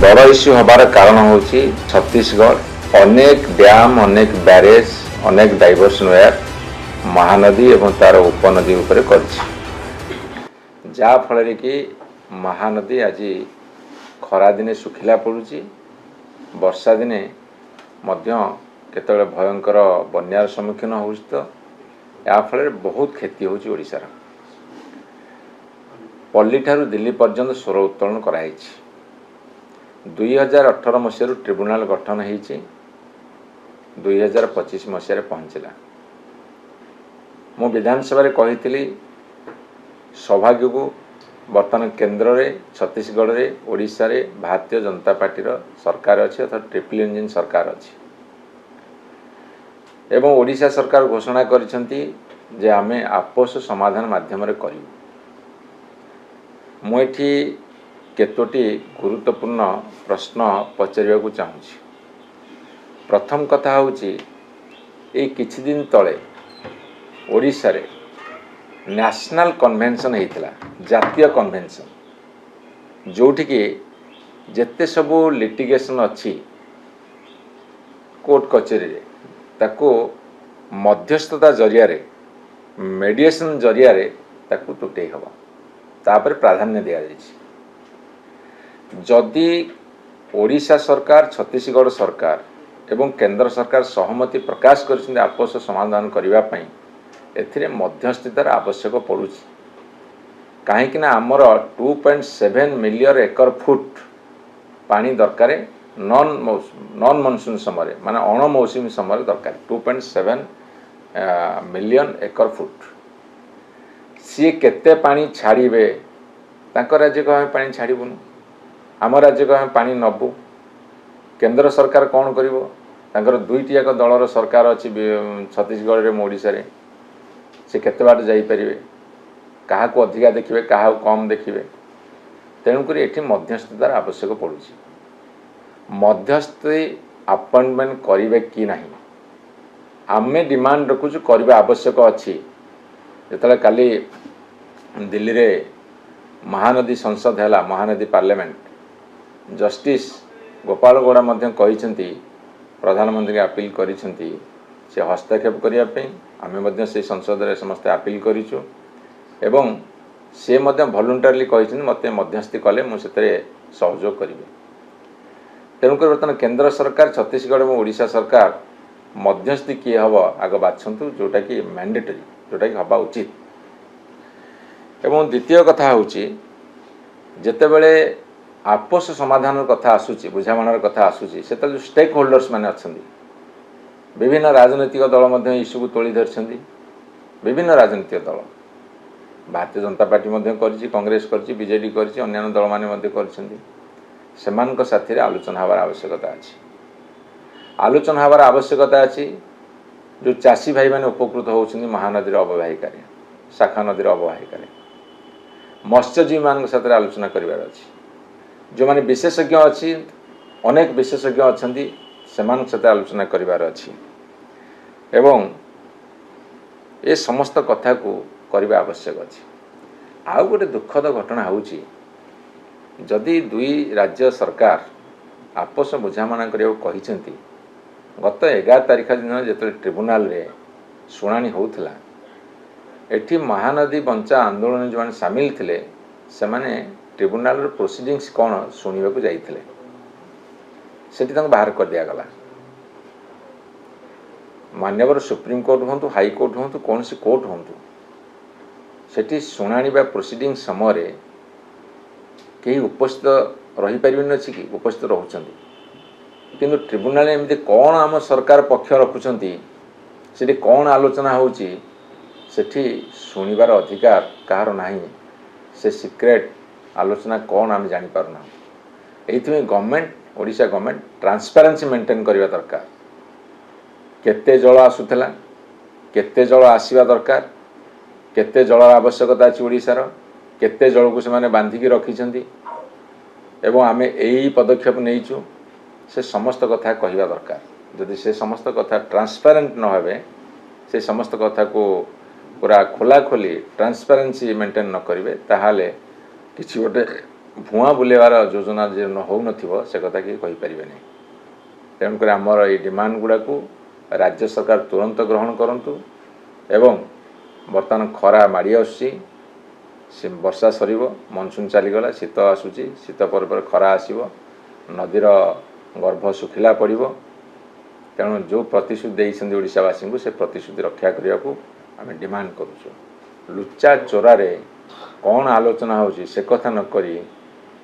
बड़ इश्यू हबार कारण हूँ छत्तीसगढ़ अनेक डैम अनेक ब्यारेज अनेक डाइवर्सन वेयर महानदी एवं तार उपनदी उपर जा फल कि महानदी आज खरा दिने सुखिला पड़ुची वर्षा दिने केतले भयंकर बन्यार सम्मुखीन हो तो या फल बहुत क्षति होशार पल्ली ठारू दिल्ली पर्यंत स्वर उत्तोलन कराई 2018 मसीह ट्रिब्यूनाल गठन होती 2025 मसीह पहुँचला मु विधानसभा कही सौभाग्य को बर्तमान केन्द्र में छत्तीसगढ़ में ओडिशा रे भारतीय जनता पार्टी सरकार अच्छी अर्थात ट्रिपल इंजिन सरकार अच्छी एवं ओडिशा सरकार घोषणा करिसेंती जे आमे आपस समाधान माध्यम रे करिवु मु एठी केतोटी गुरुत्वपूर्ण प्रश्न पचारिबा को चाहूँगी। प्रथम कथा होची ए किछि दिन तले ओडिशा रे नेशनल कन्वेंशन होता जातीय कन्वेंशन जोठी कि जेते सबू लिटिगेशन अच्छी कोर्ट कचेरी रे ताको मध्यस्थता जरिया रे मेडिएशन जरिया रे ताको टुटे हवा तापर प्राधान्य दिया जायछि। जदि ओडिशा सरकार छत्तीसगढ़ सरकार एवं केंद्र सरकार सहमति प्रकाश कर आपस समाधान करने एथिरे मध्यस्थितार आवश्यक पड़ुछि कहीं आमर 2.7 मिलियन एकर फुट पानी दरकार नॉन मनसून समय माने अण मौसुमी समय दरकार 2.7 मिलियन एकर फुट सी केते पानी छाड़े तांको राज्य को आम पानी छाड़बुनु आम राज्य को आम पानी नबु केंद्र सरकार कौन करिवो तांकर दुईटी जाक दलर सरकार अच्छी छत्तीसगढ़ में ओडिशा रे से केते बाट जाई परिवे कहा को अधिका देखिए कहा कम देखिए तेणुक ये मध्यस्थतार आवश्यक पड़ुछि मध्यस्थी अपॉइंटमेंट करेंगे कि नहीं आमे डिमांड रखुचु करबा आवश्यक अच्छी जो काली दिल्ली रे महानदी संसद है महानदी पार्लियामेंट जस्टिस गोपाल गौड़ा कही प्रधानमंत्री अपील करिसेंती से हस्तक्षेप करने आम से संसद रे समस्त अपील करिछु एवं से भलुंटारली कही मत मध्यस्थी कले मुझे सहयोग करी तेणुक बर्तमान केंद्र सरकार छत्तीसगढ़ और ओडिशा सरकार मध्यस्थी किए हम आग बाछंतु जोटा कि मैंडेटरी जोटा कि हवा उचित एवं द्वितीय कथा होची जेतेबेले आपस समाधान कथा आसूची बुझामणार कथा आसूची से जो स्टेक होल्डर्स माने अच्छंदी विभिन्न राजनैतिक दल इश्यू को तोली धरछंदी विभिन्न राजनैतिक दल भारतीय जनता पार्टी करिछि कांग्रेस करिछि बीजेडी करिछि अन्य दल माने करिसेंती सेमानक साथी रे आलोचना हबार आवश्यकता अछि आलोचना हबार आवश्यकता अछि जो चाषी भाई माने उपकृत होउछंदी महानदी अववाहिका शाखा नदी अववाहिका मत्स्यजीवी मान साथ आलोचना करिवार अछि जो माने विशेषज्ञ अच्छी अनेक विशेषज्ञ अच्छा सेमान सहित आलोचना करिवार अछि एवं ए समस्त कथा को करबा आवश्यक अछि आउ गोटे दुखद घटना होउची जदि दुई राज्य सरकार आपस बुझामणा करियो कहिसेंती गत 11 तारिख दिन जेते ट्रिब्यूनाल रे सुनानी होउथला एठी महानदी बंचा आंदोलन जो सामिल थिले से माने ट्रिब्यूनाल प्रोसीडिंग्स कौन शुणा जाइए से बाहर कर दिया गला मान्यवर सुप्रीम कोर्ट हूँ हाई कोर्ट हूँ कौन सी कोर्ट हूँ सेठी शुणाणी प्रोसीडिंग समय कहीं उपस्थित रही पारे अच्छी कि उपस्थित रोचंती किंतु ट्रिब्यूनाल एमती कौन आम सरकार पक्ष रखुंट से कौन आलोचना होची सेठी शुणिबार अधिकार कहार नाही से सिक्रेट आलोचना कौन आम जापारना ये government Odisha government transparency maintain करने दरकार केते जल आसूला केते जल आसवा दरकार केते जल आवश्यकता अच्छी ओडिशार केते जल को से बांधिकी रखिंट एवं आमे यही पदक्षेप नहींचु से समस्त कथा कहवा दरकार जदि से समस्त कथा ट्रांसपेरेंट न होवे से समस्त कथा को पूरा खोला खोली ट्रांसपेरेंसी मेंटेन न करेंगे ताहले किसी गोटे ଭୁଆଁ ବୁଲେଇବାର ଯୋଜନା ଯେ ହେଉନଥିବ ସେ କଥା କିଏ କହିପାରିବେ ନାହିଁ। ତେଣୁକରି ଆମର ଏଇ ଡିମାଣ୍ଡ ଗୁଡ଼ାକୁ ରାଜ୍ୟ ସରକାର ତୁରନ୍ତ ଗ୍ରହଣ କରନ୍ତୁ ଏବଂ ବର୍ତ୍ତମାନ ଖରା ମାଡ଼ି ଆସୁଛି, ବର୍ଷା ସରିବ, ମନସୁନ୍ ଚାଲିଗଲା, ଶୀତ ଆସୁଛି, ଶୀତ ପରେ ପରେ ଖରା ଆସିବ, ନଦୀର ଗର୍ଭ ଶୁଖିଲା ପଡ଼ିବ। ତେଣୁ ଯେଉଁ ପ୍ରତିଶ୍ରୁତି ଦେଇଛନ୍ତି ଓଡ଼ିଶାବାସୀଙ୍କୁ ସେ ପ୍ରତିଶ୍ରୁତି ରକ୍ଷା କରିବାକୁ ଆମେ ଡିମାଣ୍ଡ କରୁଛୁ। ଲୁଚା ଚୋରାରେ କ'ଣ ଆଲୋଚନା ହେଉଛି ସେ କଥା ନ କରି